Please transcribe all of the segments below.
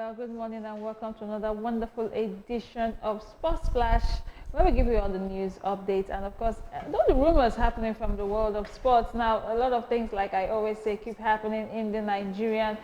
Well, good morning and welcome to another wonderful edition of Sports Flash, where we give you all the news, updates, and of course, all the rumors happening from the world of sports. Now, a lot of things, like I always say, keep happening in the Nigerian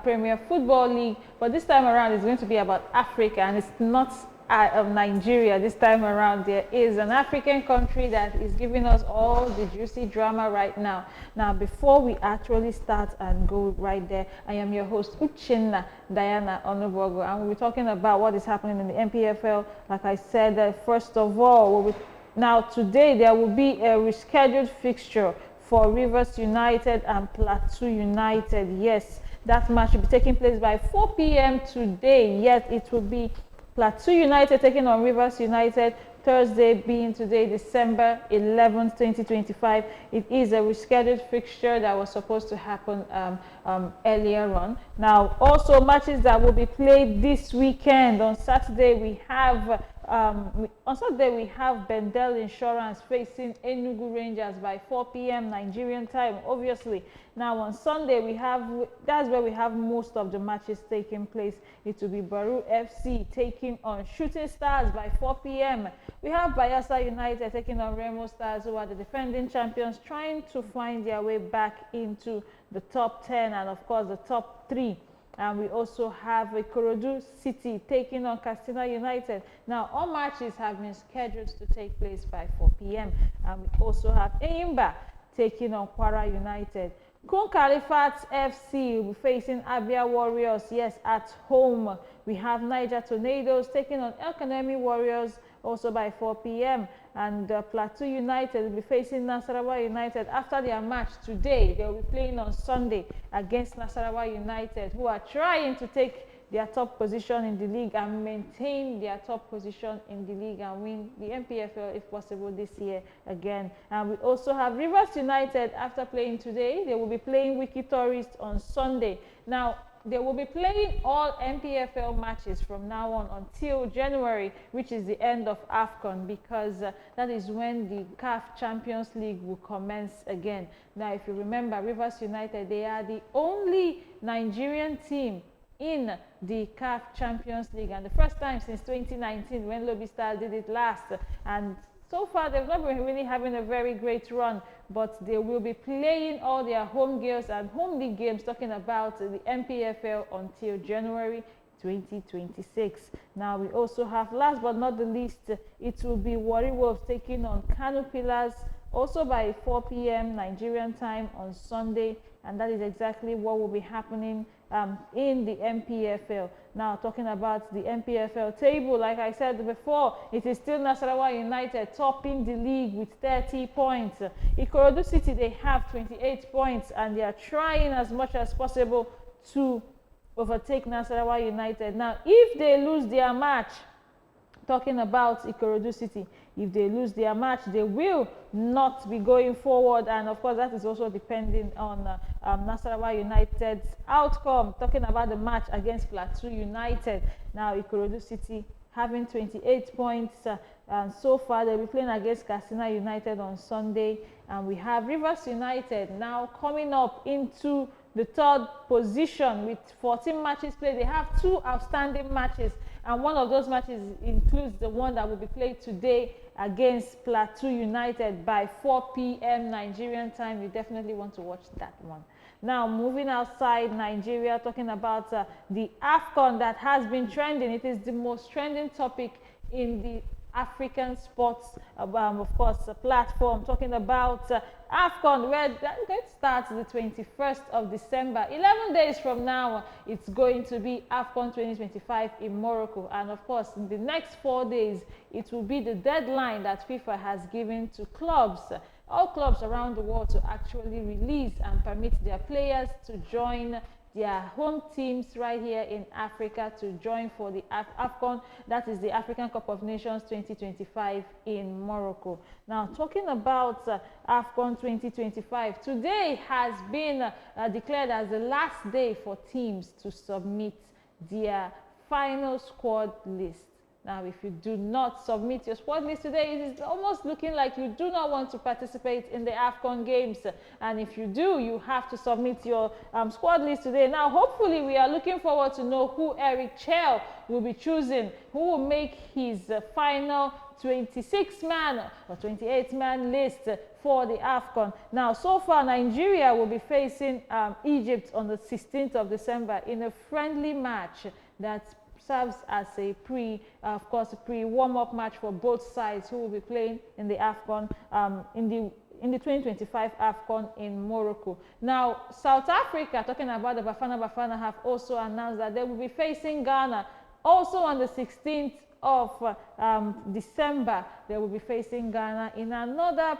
Premier Football League, but this time around it's going to be about Africa, and it's not of Nigeria this time around. There is an African country that is giving us all the juicy drama right now. Now, before we actually start and go right there, I am your host Uchenna Diana Onubogo, and we'll be talking about what is happening in the MPFL. Like I said, first of all, now today there will be a rescheduled fixture for Rivers United and Plateau United. Yes, that match will be taking place by 4 p.m. today. Yes, it will be Plateau United taking on Rivers United, Thursday being today, December 11th, 2025. It is a rescheduled fixture that was supposed to happen earlier on. Now, also matches that will be played this weekend. On Saturday, we have Bendel Insurance facing Enugu Rangers by 4 p.m. Nigerian time, obviously. Now on Sunday, that's where we have most of the matches taking place. It will be Baru FC taking on Shooting Stars by 4 p.m. We have Bayelsa United taking on Remo Stars, who are the defending champions, trying to find their way back into the top 10 and of course the top 3. And we also have Ikorodu City taking on Katsina United. Now, all matches have been scheduled to take place by 4 p.m. And we also have Enyimba taking on Kwara United. Kun Kalifat FC will be facing Abia Warriors, yes, at home. We have Niger Tornadoes taking on El Kanemi Warriors, also by 4 p.m. And Plateau United will be facing Nasarawa United after their match today. They will be playing on Sunday against Nasarawa United, who are trying to take their top position in the league and maintain their top position in the league and win the MPFL if possible this year again. And we also have Rivers United. After playing today, they will be playing Wiki Tourist on Sunday. Now, they will be playing all MPFL matches from now on until January, which is the end of AFCON, because that is when the CAF Champions League will commence again. Now, if you remember, Rivers United, they are the only Nigerian team in the CAF Champions League, and the first time since 2019 when Lobby Stars did it last. And so far, they've not been really having a very great run, but they will be playing all their home games and home league games, talking about the MPFL, until January 2026. Now, we also have, last but not the least, it will be Warri Wolves taking on Kano Pillars, also by 4 p.m. Nigerian time on Sunday, and that is exactly what will be happening in the MPFL. Now, talking about the MPFL table, like I said before, it is still Nasarawa United topping the league with 30 points. Ikorodu City, they have 28 points, and they are trying as much as possible to overtake Nasarawa United. Now, if they lose their match, talking about Ikorodu City, if they lose their match, they will not be going forward, and of course that is also depending on Nasarawa United's outcome. Talking about the match against Plateau United, now Ikorodu City having 28 points, and so far they'll be playing against Katsina United on Sunday, and we have Rivers United now coming up into the third position with 14 matches played. They have 2 outstanding matches, and one of those matches includes the one that will be played today against Plateau United by 4 p.m. Nigerian time. You definitely want to watch that one. Now, moving outside Nigeria, talking about the AFCON that has been trending. It is the most trending topic in the African sports, of course, platform. Talking about AFCON, where that starts the 21st of December. 11 days from now, it's going to be AFCON 2025 in Morocco. And of course, in the next 4 days, it will be the deadline that FIFA has given to clubs, all clubs around the world, to actually release and permit their players to join their home teams right here in Africa to join for the AFCON, that is the African Cup of Nations 2025 in Morocco. Now, talking about AFCON 2025, today has been declared as the last day for teams to submit their final squad list. Now, if you do not submit your squad list today, it is almost looking like you do not want to participate in the AFCON games. And if you do, you have to submit your squad list today. Now, hopefully, we are looking forward to know who Eric Chell will be choosing, who will make his final 26-man or 28-man list for the AFCON. Now, so far, Nigeria will be facing Egypt on the 16th of December in a friendly match that serves as a pre-warm-up match for both sides, who will be playing in the AFCON in the 2025 AFCON in Morocco. Now, South Africa, talking about the Bafana, have also announced that they will be facing Ghana also on the 16th of December. They will be facing Ghana in another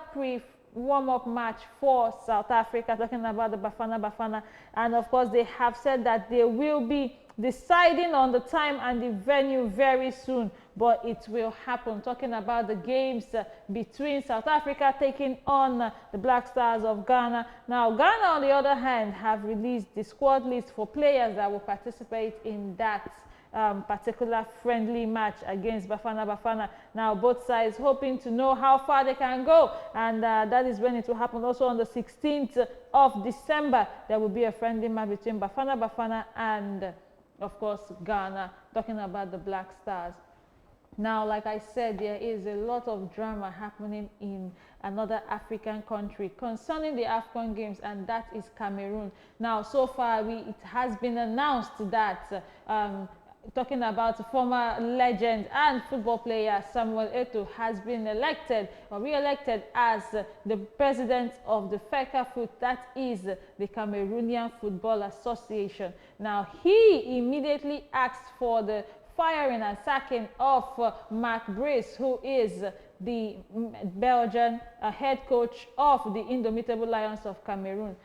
warm-up match for South Africa, talking about the Bafana. And of course, they have said that they will be deciding on the time and the venue very soon, but it will happen. Talking about the games between South Africa taking on the Black Stars of Ghana. Now, Ghana, on the other hand, have released the squad list for players that will participate in that particular friendly match against Bafana. Now, both sides hoping to know how far they can go, and that is when it will happen. Also on the 16th of December, there will be a friendly match between Bafana and, of course, Ghana, talking about the Black Stars. Now, like I said, there is a lot of drama happening in another African country concerning the AFCON games, and that is Cameroon. Now, so far, it has been announced that talking about former legend and football player Samuel Eto'o has been elected or re-elected as the president of the FECAFOOT, that is the Cameroonian Football Association. Now, he immediately asked for the firing and sacking of Marc Brice, who is the Belgian head coach of the Indomitable Lions of Cameroon.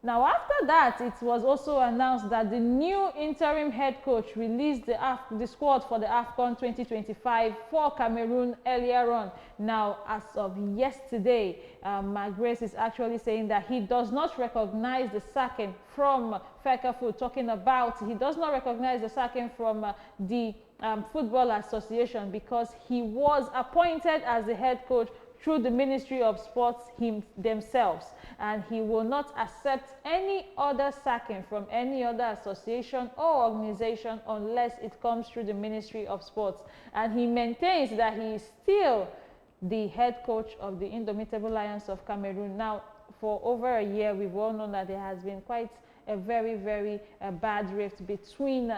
Now, after that, it was also announced that the new interim head coach released the squad for the AFCON 2025 for Cameroon earlier on. Now, as of yesterday, Marc Brice is actually saying that he does not recognize the sacking from FECAFOOT, talking about he does not recognize the sacking from the Football Association, because he was appointed as the head coach through the Ministry of Sports themselves, and he will not accept any other sacking from any other association or organization unless it comes through the Ministry of Sports. And he maintains that he is still the head coach of the Indomitable Lions of Cameroon. Now, for over a year, we've all known that there has been quite a very bad rift between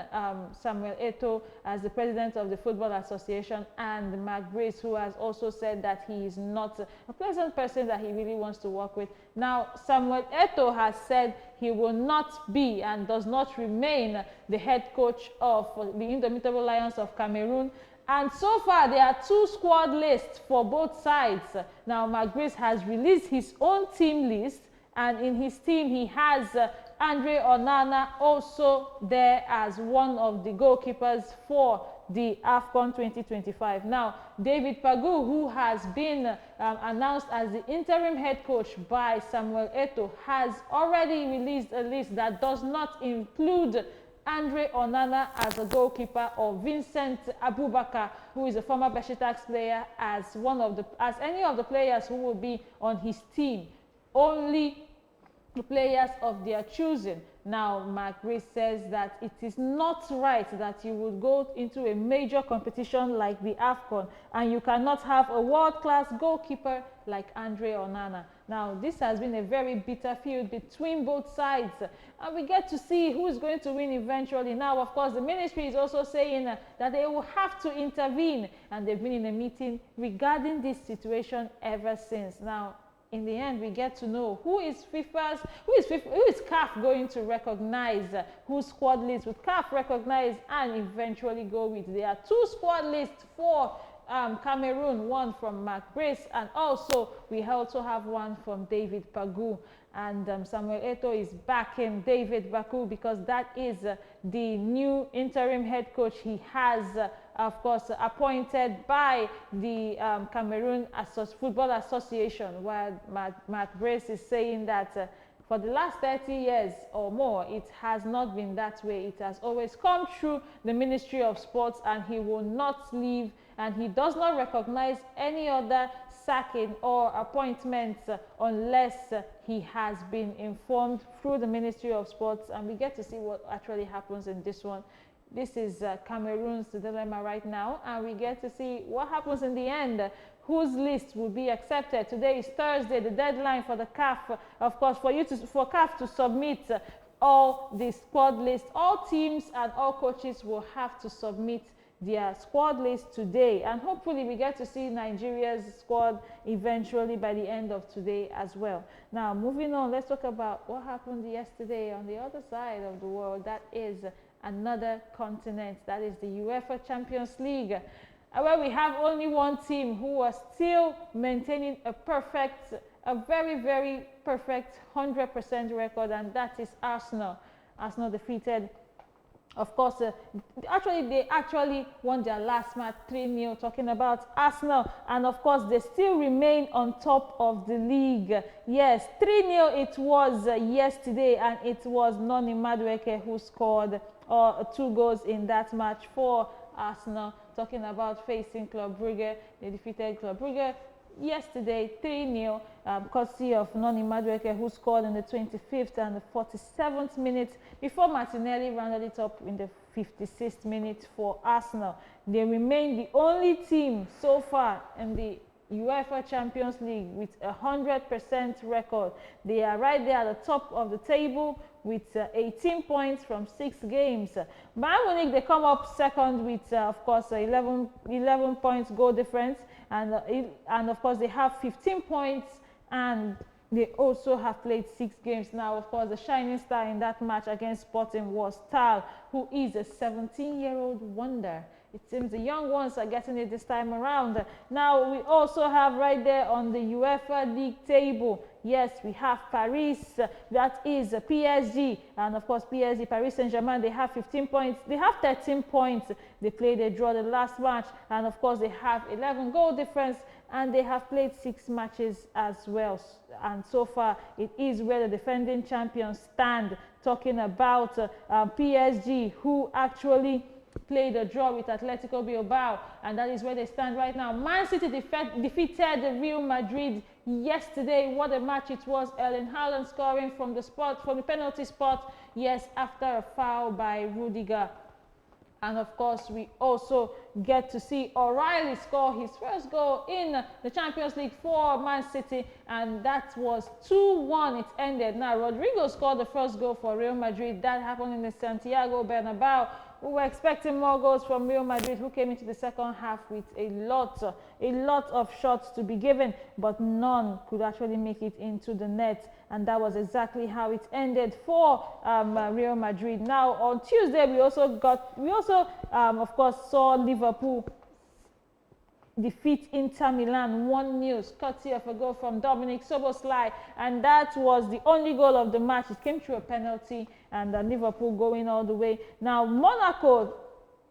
Samuel Eto'o as the president of the Football Association and Marc Brice, who has also said that he is not a pleasant person that he really wants to work with. Now, Samuel Eto'o has said he will not be and does not remain the head coach of the Indomitable Lions of Cameroon. And so far, there are 2 squad lists for both sides. Now, Marc Brice has released his own team list, and in his team, he has Andre Onana also there as one of the goalkeepers for the AFCON 2025. Now, David Pagu, who has been announced as the interim head coach by Samuel Eto'o, has already released a list that does not include Andre Onana as a goalkeeper or Vincent Abubakar, who is a former Besiktas player, as any of the players who will be on his team. Only the players of their choosing. Now, Marc Brice says that it is not right that you would go into a major competition like the AFCON and you cannot have a world-class goalkeeper like Andre Onana. Now, this has been a very bitter feud between both sides, and we get to see who is going to win eventually. Now, of course, the ministry is also saying that they will have to intervene, and they've been in a meeting regarding this situation ever since. Now, in the end, we get to know who is CAF going to recognize, whose squad list would CAF recognize and eventually go with. There are 2 squad lists for Cameroon, one from Marc Brice, and also we also have one from David Pagu. And Samuel Eto'o is backing David Pagu because that is the new interim head coach he has, of course, appointed by the Cameroon Football Association, while Marc Brice is saying that For the last 30 years or more, it has not been that way. It has always come through the Ministry of Sports, and he will not leave, and he does not recognize any other sacking or appointment unless he has been informed through the Ministry of Sports. And we get to see what actually happens in this one. This is Cameroon's dilemma right now, and we get to see what happens in the end. Whose list will be accepted? Today is Thursday, the deadline for the CAF, of course, for CAF to submit all the squad lists. All teams and all coaches will have to submit their squad list today, and hopefully we get to see Nigeria's squad eventually by the end of today as well. Now, moving on, let's talk about what happened yesterday on the other side of the world. That is another continent. That is the UEFA Champions League, where we have only one team who was still maintaining a very, very perfect 100% record, and that is Arsenal. Arsenal defeated, of course, they actually won their last match 3-0, talking about Arsenal, and of course they still remain on top of the league. Yes, 3-0 it was yesterday, and it was Noni Madueke who scored 2 goals in that match for Arsenal, talking about facing Club Brugge. They defeated Club Brugge yesterday 3-0, courtesy of Noni Madueke, who scored in the 25th and the 47th minute before Martinelli rounded it up in the 56th minute for Arsenal. They remain the only team so far in the UEFA Champions League with a 100% record. They are right there at the top of the table with 18 points from 6 games. Bayern Munich, they come up second with, of course, 11 points goal difference, and of course they have 15 points, and they also have played 6 games. Now, of course, the shining star in that match against Sporting was Tal, who is a 17-year-old wonder. It seems the young ones are getting it this time around. Now, we also have right there on the UEFA League table, yes, we have Paris, that is PSG, and of course PSG, Paris Saint-Germain, they have 15 points, they have 13 points, they played a draw the last match, and of course they have 11 goal difference, and they have played 6 matches as well, and so far it is where the defending champions stand, talking about PSG, who actually played a draw with Atletico Bilbao, and that is where they stand right now. Man City defeated Real Madrid yesterday. What a match it was. Erling Haaland scoring from the penalty spot, yes, after a foul by Rudiger. And of course, we also get to see O'Reilly score his first goal in the Champions League for Man City, and that was 2-1 it ended. Now, Rodrigo scored the first goal for Real Madrid. That happened in the Santiago Bernabeu. We were expecting more goals from Real Madrid, who came into the second half with a lot of shots to be given, but none could actually make it into the net, and that was exactly how it ended for Real Madrid. Now, on Tuesday, we also of course saw Liverpool defeat Inter Milan 1-0, courtesy of a goal from Dominic Szoboszlai, and that was the only goal of the match. It came through a penalty, and Liverpool going all the way. Now, Monaco,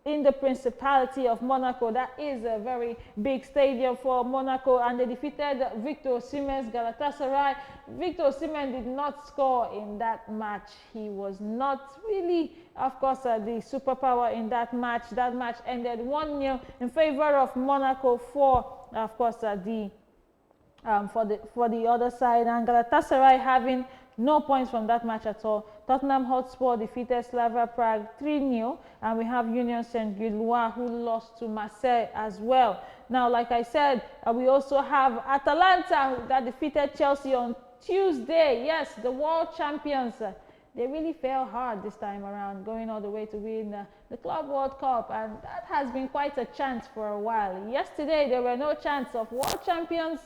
in the Principality of Monaco, that is a very big stadium for Monaco, and they defeated Victor Osimhen's Galatasaray. Victor Osimhen did not score in that match. He was not really, of course, the superpower in that match. That match ended 1-0 in favor of Monaco for, of course, for the other side, and Galatasaray having no points from that match at all. Tottenham Hotspur defeated Slavia Prague 3-0, and we have Union Saint-Gilloise, who lost to Marseille as well. Now, like I said, we also have Atalanta that defeated Chelsea on Tuesday. Yes, the world champions. They really fell hard this time around, going all the way to win the Club World Cup, and that has been quite a chance for a while. Yesterday, there were no chance of world champions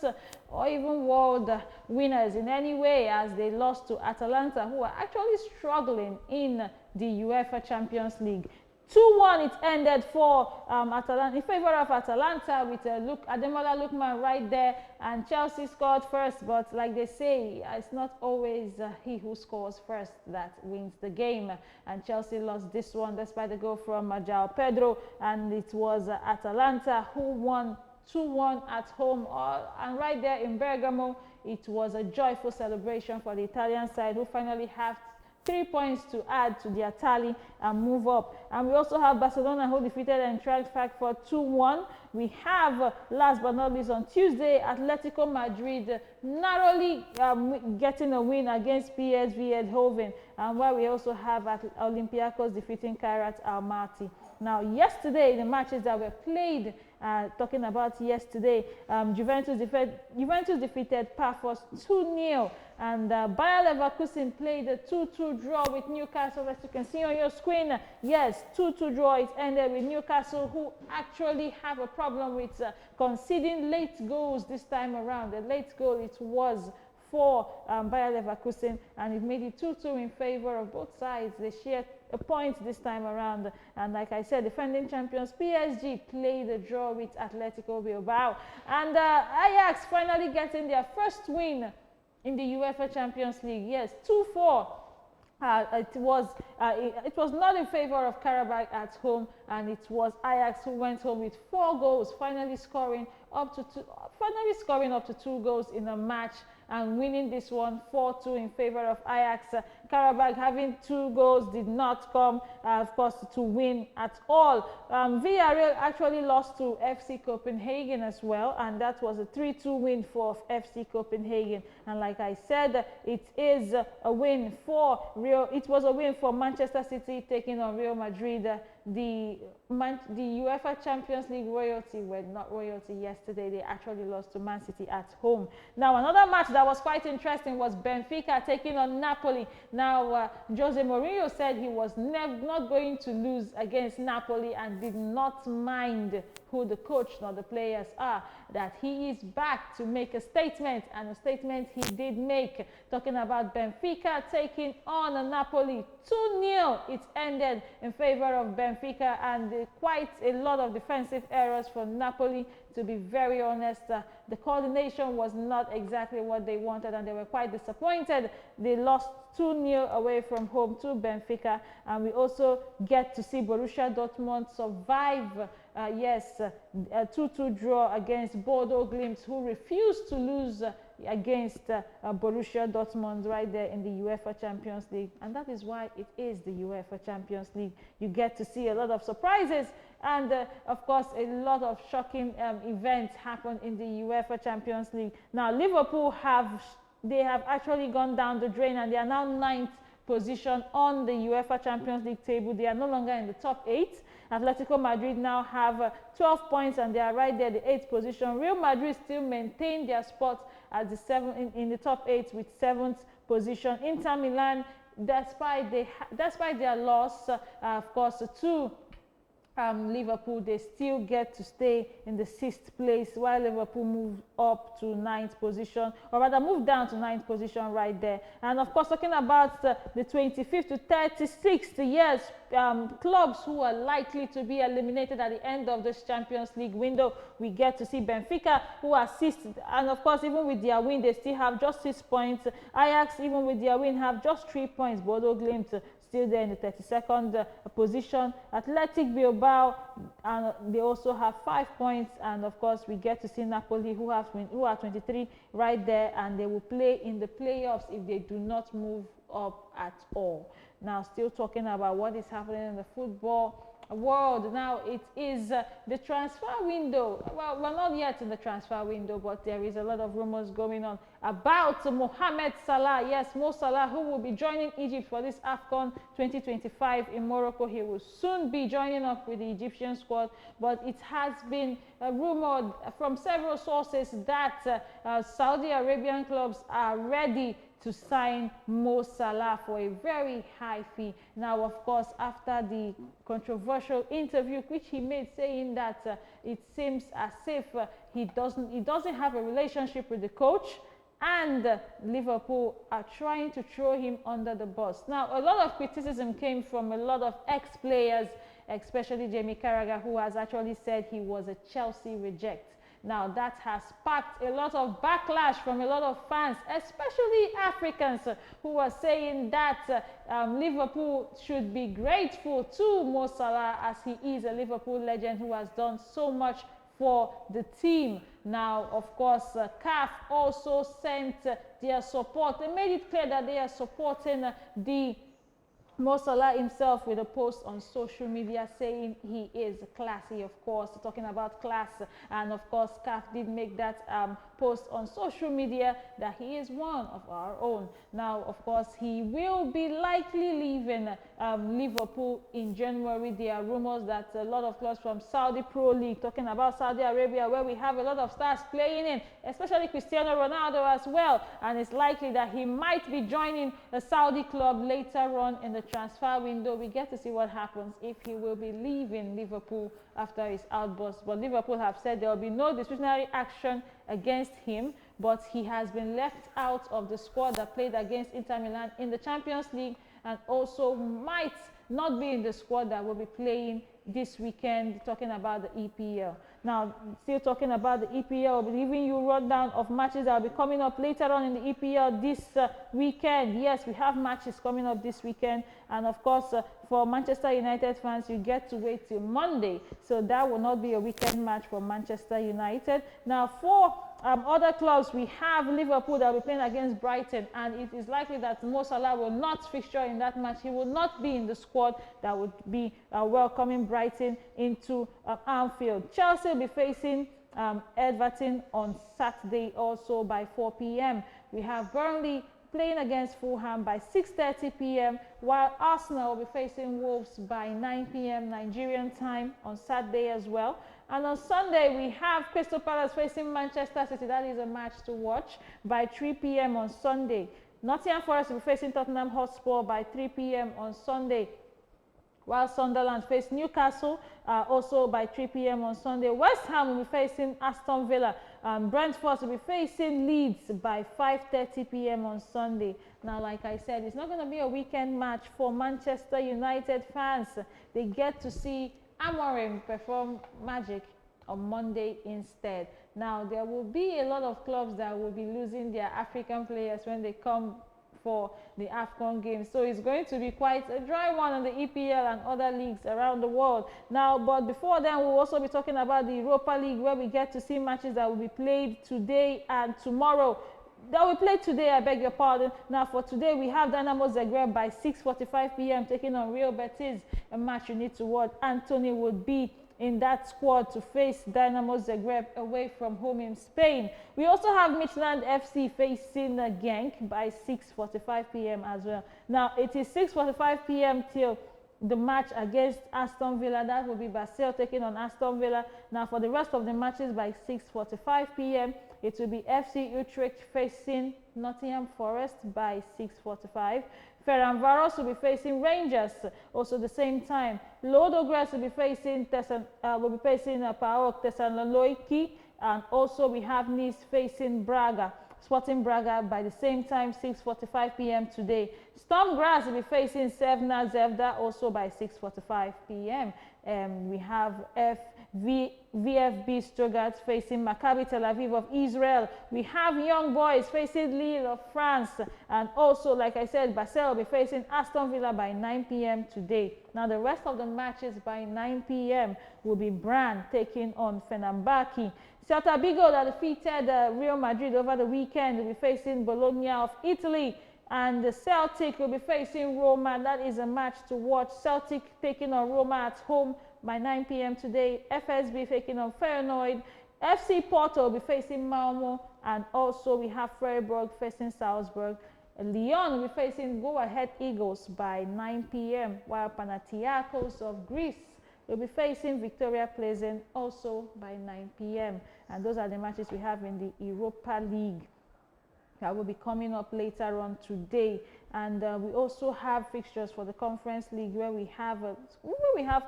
or even world winners in any way, as they lost to Atalanta, who are actually struggling in the UEFA Champions League. 2-1 it ended for Atalanta, in favor of Atalanta, with Ademola Lookman right there, and Chelsea scored first, but like they say, it's not always he who scores first that wins the game, and Chelsea lost this one despite the goal from João Pedro, and it was Atalanta who won 2-1 at home, and right there in Bergamo it was a joyful celebration for the Italian side, who finally have 3 points to add to their tally and move up. And we also have Barcelona, who defeated Eintracht Frankfurt 2-1. We have, last but not least, on Tuesday, Atletico Madrid narrowly getting a win against PSV Eindhoven, and where we also have Olympiacos defeating Kairat Almaty. Now, yesterday, the matches that were played, talking about yesterday, Juventus defeated Pafos 2-0, and Bayer Leverkusen played a 2-2 draw with Newcastle, as you can see on your screen. Yes, 2-2 draw. It ended with Newcastle, who actually have a problem with conceding late goals this time around. The late goal, it was for Bayer Leverkusen, and it made it 2-2 in favor of both sides. They shared a point this time around, and like I said, defending champions PSG played a draw with Atletico Bilbao, and Ajax finally getting their first win in the UEFA Champions League. Yes, 2-4. It was not in favor of Karabakh at home, and it was Ajax who went home with 4 goals, finally scoring up to 2 goals in a match, and winning this one 4-2 in favor of Ajax. Karabakh having 2 goals did not come, of course, to win at all. Villarreal actually lost to FC Copenhagen as well, and that was a 3-2 win for FC Copenhagen. And like I said, it is a win for It was a win for Manchester City taking on Real Madrid. The UEFA Champions League royalty were not royalty yesterday. They actually lost to Man City at home. Now, another match that was quite interesting was Benfica taking on Napoli. Now, Jose Mourinho said he was not going to lose against Napoli, and did not mind who the coach nor the players are, that he is back to make a statement, and a statement he did make, talking about Benfica taking on Napoli 2-0. It ended in favor of Benfica, and quite a lot of defensive errors from Napoli. To be very honest, the coordination was not exactly what they wanted, and they were quite disappointed. They lost 2-0 away from home to Benfica, and we also get to see Borussia Dortmund survive a 2-2 draw against Bodo Glimt, who refused to lose against Borussia Dortmund right there in the UEFA Champions League. And that is why it is the UEFA Champions League. You get to see a lot of surprises, and of course a lot of shocking events happen in the UEFA Champions League. Now, Liverpool have actually gone down the drain, and they are now 9th position on the UEFA Champions League table. They are no longer in the top 8. Atletico Madrid now have 12 points, and they are right there, the 8th position. Real Madrid still maintain their spot at the in the top 8 with 7th position. Inter Milan, despite their loss, of course, to Liverpool, they still get to stay in the 6th place, while Liverpool moved up to 9th position, or rather moved down to 9th position right there. And of course, talking about the 25th to 36th, yes, clubs who are likely to be eliminated at the end of this Champions League window, we get to see Benfica, who are 6th, and of course, even with their win, they still have just 6 points. Ajax, even with their win, have just 3 points. Bodo Glimt still there in the 32nd position. Athletic Bilbao, and they also have 5 points, and of course we get to see Napoli, who are 23 right there, and they will play in the playoffs if they do not move up at all. Now, still talking about what is happening in the football world. Now, it is the transfer window. Well, we're not yet in the transfer window, but there is a lot of rumors going on about Mohamed Salah. Yes, Mo Salah, who will be joining Egypt for this AFCON 2025 in Morocco. He will soon be joining up with the Egyptian squad, but it has been rumored from several sources that Saudi Arabian clubs are ready to sign Mo Salah for a very high fee. Now, of course, after the controversial interview which he made, saying that it seems as if he doesn't have a relationship with the coach, and Liverpool are trying to throw him under the bus. Now, a lot of criticism came from a lot of ex-players, especially Jamie Carragher, who has actually said he was a Chelsea reject. Now, that has sparked a lot of backlash from a lot of fans, especially Africans, who are saying that Liverpool should be grateful to Mo Salah, as he is a Liverpool legend who has done so much for the team. Now, of course, CAF also sent their support. They made it clear that they are supporting the Mo Salah himself with a post on social media saying he is classy, of course, talking about class. And of course, CAF did make that post on social media that he is one of our own. Now, of course, he will be likely leaving Liverpool in January. There are rumors that a lot of clubs from Saudi Pro League, talking about Saudi Arabia, where we have a lot of stars playing in, especially Cristiano Ronaldo as well. And it's likely that he might be joining a Saudi club later on in the transfer window. We get to see what happens if he will be leaving Liverpool after his outburst. But Liverpool have said there will be no disciplinary action against him, but he has been left out of the squad that played against Inter Milan in the Champions League, and also might not be in the squad that will be playing this weekend, talking about the EPL. Now, still talking about the EPL, I'll be giving you a rundown of matches that will be coming up later on in the EPL this weekend. Yes, we have matches coming up this weekend, and of course, for Manchester United fans, you get to wait till Monday, so that will not be a weekend match for Manchester United. Now, for other clubs, we have Liverpool that will be playing against Brighton, and it is likely that Mo Salah will not fixture in that match. He will not be in the squad that would be welcoming Brighton into Anfield. Chelsea will be facing Everton on Saturday also by 4 p.m. We have Burnley playing against Fulham by 6:30 p.m. while Arsenal will be facing Wolves by 9 p.m. Nigerian time on Saturday as well. And on Sunday, we have Crystal Palace facing Manchester City. That is a match to watch by 3 p.m. on Sunday. Nottingham Forest will be facing Tottenham Hotspur by 3 p.m. on Sunday, while Sunderland face Newcastle also by 3 p.m. on Sunday. West Ham will be facing Aston Villa. Brentford will be facing Leeds by 5:30 p.m. on Sunday. Now, like I said, it's not going to be a weekend match for Manchester United fans. They get to see Amorim perform magic on Monday instead. Now, there will be a lot of clubs that will be losing their African players when they come for the AFCON games. So it's going to be quite a dry one on the EPL and other leagues around the world. Now, but before then, we'll also be talking about the Europa League, where we get to see matches that will be played today and tomorrow. That we play today, I beg your pardon. Now, for today, we have Dynamo Zagreb by 6:45 p.m. taking on Real Betis, a match you need to watch. Anthony would be in that squad to face Dynamo Zagreb away from home in Spain. We also have Midtjylland FC facing Genk by 6:45 p.m. as well. Now, it is 6:45 p.m. till the match against Aston Villa. That will be Basel taking on Aston Villa. Now, for the rest of the matches by 6:45 p.m., it will be FC Utrecht facing Nottingham Forest by 6:45. Ferencváros will be facing Rangers, also the same time. Ludogorets will be facing PAOK Thessaloniki, and also we have Nice facing Braga, Sporting Braga by the same time, 6:45 p.m. today. Sturm Graz will be facing Sevna Zvezda also by 6:45 p.m. We have VfB Stuttgart facing Maccabi Tel Aviv of Israel. We have Young Boys facing Lille of France. And also, like I said, Basel will be facing Aston Villa by 9 p.m. today. Now, the rest of the matches by 9 p.m. will be Brann taking on Fenerbahce. Celta Vigo that defeated Real Madrid over the weekend will be facing Bologna of Italy. And the Celtic will be facing Roma. That is a match to watch. Celtic taking on Roma at home by 9 p.m. today. FSB taking on Feyenoord. FC Porto will be facing Malmo. And also we have Freiburg facing Salzburg. Lyon will be facing Go Ahead Eagles by 9 p.m. while Panathinaikos of Greece will be facing Victoria Pleasant also by 9 p.m. And those are the matches we have in the Europa League that will be coming up later on today. And we also have fixtures for the Conference League where we have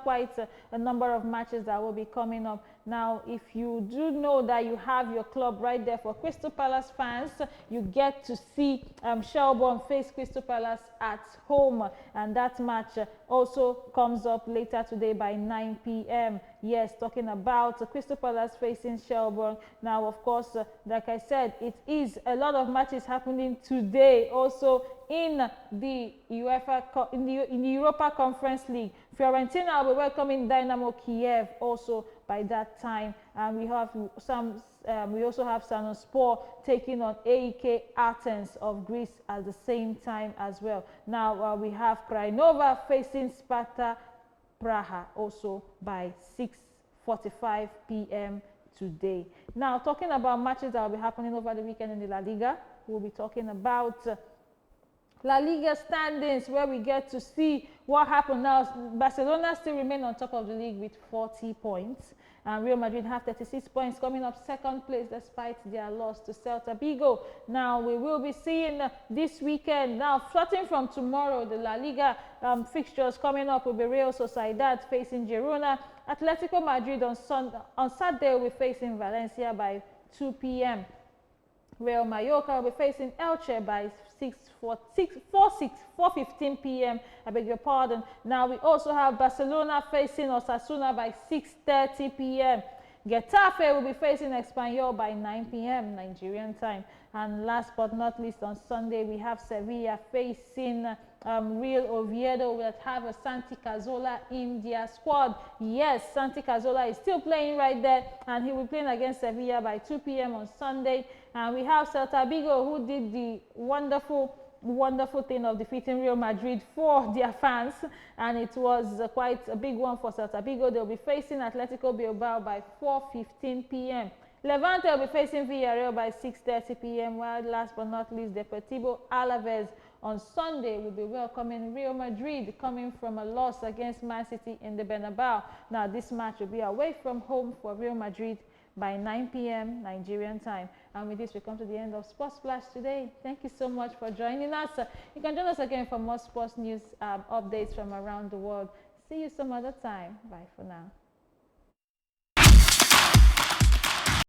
quite a number of matches that will be coming up. Now, if you do know that you have your club right there, for Crystal Palace fans, you get to see Shelbourne face Crystal Palace at home, and that match also comes up later today by 9 p.m. Yes, talking about Crystal Palace facing Shelbourne. Now, of course, like I said, it is a lot of matches happening today also in the Europa Conference League. Fiorentina will be welcoming Dynamo Kiev also by that time, and we have some We also have Sanospor taking on AEK Athens of Greece at the same time as well. Now we have Krainova facing Sparta Praha also by 6:45 p.m. today. Now, talking about matches that will be happening over the weekend in the La Liga, we'll be talking about La Liga standings, where we get to see what happened now. Barcelona still remain on top of the league with 40 points. And Real Madrid have 36 points, coming up second place despite their loss to Celta Vigo. Now, we will be seeing this weekend. Now, starting from tomorrow, the La Liga fixtures coming up will be Real Sociedad facing Girona. Atletico Madrid on Saturday will be facing Valencia by 2 p.m. Real Mallorca will be facing Elche by 4:15 p.m. I beg your pardon. Now we also have Barcelona facing Osasuna by 6:30 p.m. Getafe will be facing Espanyol by 9 p.m. Nigerian time. And last but not least, on Sunday we have Sevilla facing Real Oviedo. Will have a Santi Cazorla in their squad. Yes, Santi Cazorla is still playing right there, and he will be playing against Sevilla by 2 p.m. on Sunday. And we have Celta Vigo, who did the wonderful thing of defeating Real Madrid for their fans, and it was quite a big one for Celta Vigo. They'll be facing Atletico Bilbao by 4:15 p.m. Levante will be facing Villarreal by 6:30 p.m. while last but not least, Deportivo Alaves on Sunday will be welcoming Real Madrid, coming from a loss against Man City in the Bernabeu. Now this match will be away from home for Real Madrid by 9 p.m. Nigerian time. And with this, we come to the end of Sports Flash today. Thank you so much for joining us. You can join us again for more sports news updates from around the world. See you some other time. Bye for now.